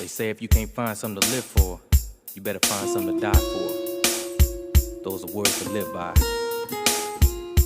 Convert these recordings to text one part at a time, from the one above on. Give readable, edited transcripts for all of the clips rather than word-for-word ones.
say if you can't find something to live for, you better find something to die for. Those are words to live by.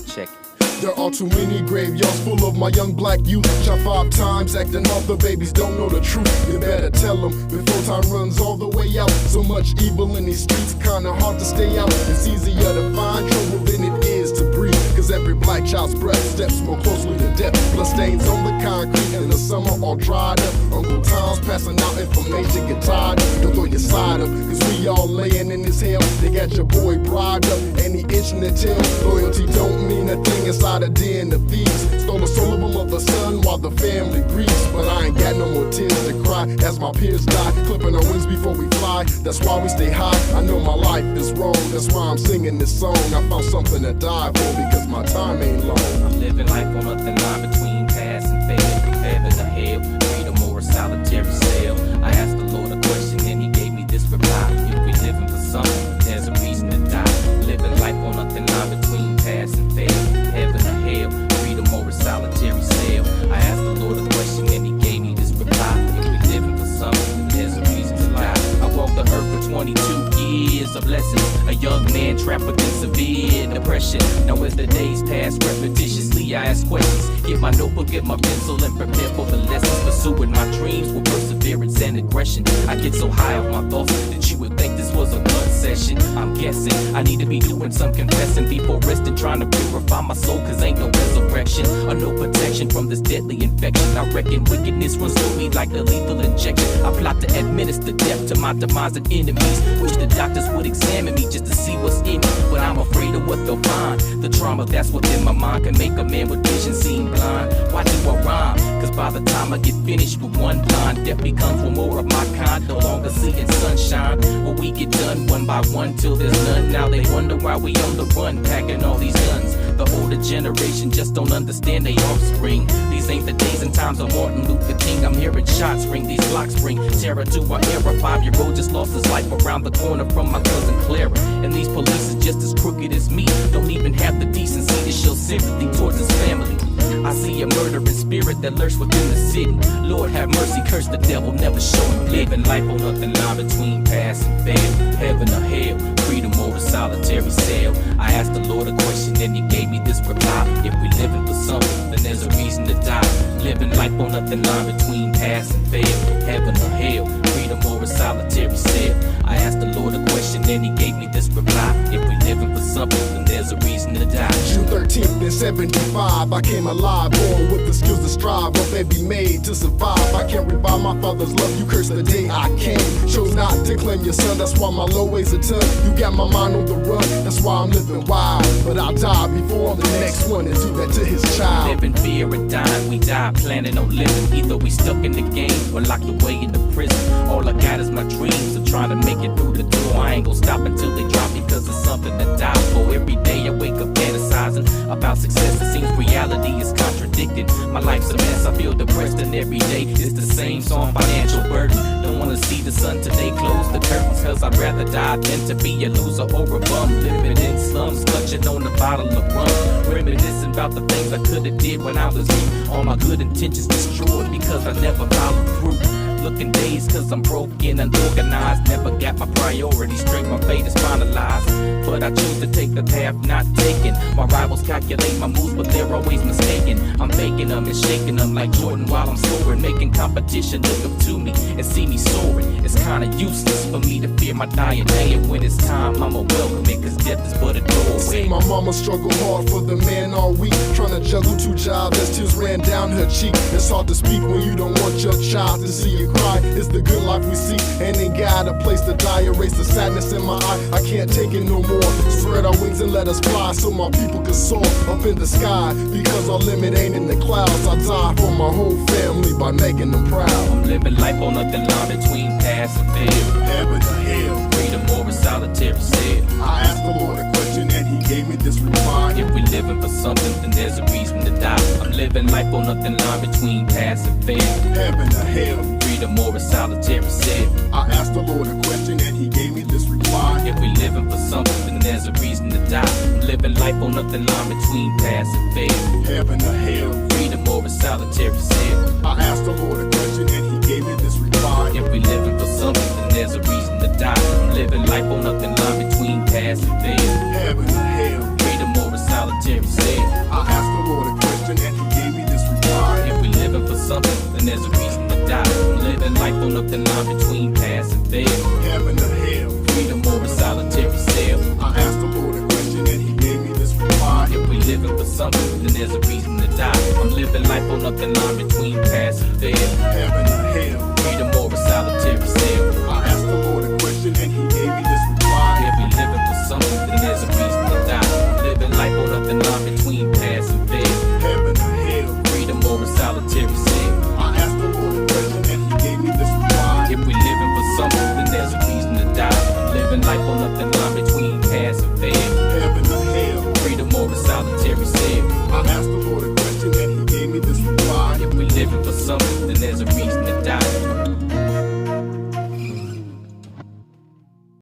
Check it. There are too many graveyards full of my young black youth. Shot 5 times, acting off the babies don't know the truth. You better tell them before time runs all the way out. So much evil in these streets, kinda hard to stay out. It's easier to find trouble than it is to breathe. Cause every black child's breath steps more closely to death. Blood stains on the concrete in the summer all dried up. Uncle Tom's passing out information, get tired up. Don't throw your side up, cause we all laying in this hell. They got your boy bribed up, and he itching to tell. Loyalty don't mean a thing inside a den of thieves. Stole the soul of a mother's son while the family grieves. But I ain't got no more tears to cry as my peers die. Clipping our wings before we fly, that's why we stay high. I know my life is wrong, that's why I'm singing this song. I found something to die for because my time ain't long. I'm living life on a thin line between past and fail, heaven or hell, freedom or a solitary cell. I asked the Lord a question and he gave me this reply: if we living for something, there's a reason to die. Living life on a thin line between past and fail, heaven or hell, freedom or a solitary cell. I asked the Lord a question and he gave me this reply: if we living for something, there's a reason to die. I walked the earth for 22 years of lessons, a young man trapped within severe depression. Now as the days pass repetitiously, I ask questions, get my notebook, get my pencil, and prepare for the lessons. Pursuing my dreams with perseverance and aggression. I get so high off my thoughts that you would think this was a gun session. I'm guessing I need to be doing some confessing before resting, trying to purify my soul, cause ain't no resurrection or no protection from this deadly infection. I reckon wickedness runs through me like a lethal injection. I plot to administer death to my demise and enemies. Wish the doctors would examine me just to see what's in me, but I'm afraid of what they'll find. The trauma that's within my mind can make a man with vision seem blind. Why do I rhyme? Cause by the time I get finished with one line, death becomes one more of my kind. No longer seeing sunshine. Well, we get done one by one till there's none. Now they wonder why we on the run, packing all these guns. The older generation just don't understand their offspring. These ain't the days and times of Martin Luther King. I'm hearing shots ring, these blocks bring terror to our era. 5-year-old just lost his life around the corner from my cousin Clara. And these police is just as crooked as me. Don't even have the decency to show sympathy towards his family. I see a murdering spirit that lurks within the city. Lord have mercy, curse the devil, never show him pity. Living life on nothing line between past and fail, heaven or hell, freedom or a solitary cell. I asked the Lord a question and he gave me this reply: if we living for something, then there's a reason to die. Living life on nothing line between past and fail, heaven or hell, freedom or a solitary cell. I asked the Lord a question and he gave me this reply: if we living for something, then there's a reason to die. June 13th in 75, I came alive, born with the skills to strive, but they be made to survive. I can't revive my father's love, you curse the day I came. Chose not to claim your son, that's why my low weighs a ton. You got my mind on the run, that's why I'm living wild. But I'll die before I'm the next one and do that to his child. Live in fear and dying, we die planning on living. Either we stuck in the game or locked away in the prison. All I got is my dreams of trying to make it through the door. I ain't gon' stop until they drop me, cause it's something to die for. Every day I wake up fantasizing about success. It seems reality is contradicted. My life's a mess, I feel depressed, and every day it's the same song, financial burden. Don't wanna see the sun today, close the curtains, cause I'd rather die than to be a loser or a bum. Living in slums, clutching on a bottle of rum, reminiscing about the things I could've did when I was young. All my good intentions destroyed because I never followed through. Looking dazed cause I'm broken, unorganized. Never got my priorities straight, my fate is finalized. But I choose to take the path not taken. My rivals calculate my moves, but they're always mistaken. I'm faking them and shaking them like Jordan while I'm soaring, making competition look up to me and see me soaring. It's kinda useless for me to fear my dying day, and when it's time I'ma welcome it, cause death is but a doorway. See my mama struggle hard for the man all week, trying to juggle 2 jobs as tears ran down her cheek. It's hard to speak when you don't want your child to see you cry. It's the good life we seek, and ain't got a place to die. Erase the sadness in my eye, I can't take it no more. Spread our wings and let us fly, so my people can soar up in the sky. Because our limit ain't in the clouds, I die for my whole family by making them proud. I'm living life on nothing line between past and fail, Heaven or hell, freedom or a solitary cell. I asked the Lord a question and he gave me this reply: if we living for something, then there's a reason to die. I'm living life on nothing line between past and fail, heaven or hell, freedom or a solitary cell. I asked the Lord a question and he gave me this reply: if we living for something, then there's a reason to die. I'm living life on nothing line between past and fail, heaven or hell, freedom or a solitary cell. I asked the Lord a question and he gave me this reply: if we living for on up the line between pass and fail. Heaven or hell, Freedom or a solitary cell. I asked the Lord a question and he gave me this reply. If we living for something, then there's a reason to die. I'm living life on up the line between pass and fail. Heaven or hell, Freedom or a solitary cell. I asked the Lord a question and he gave me this reply. If we living for something, then there's a reason to die. Living life on up the line between pass and fail. Heaven or hell, Freedom or a solitary cell. I asked the Lord a question and he gave me this reply. If we living for something, then there's a reason to die. Living life on up the line between pass and fail. Heaven or hell, Freedom or a solitary cell. I asked the Lord a question and he gave me this reply. If we living for something, then there's a reason to die.